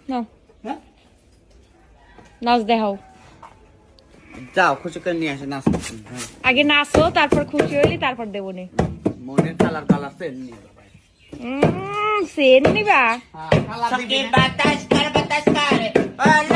নাও হ্যাঁ নাচ দেখাও যাও খুশি করে নিয়ে আসে নাচ আগে নাচো তারপর খুশি হইলি তারপর দেবো নে মনের কালার কালার সেন নিয়ে যাও ভাই সেন নিবা কালার सबके बातास कर ओ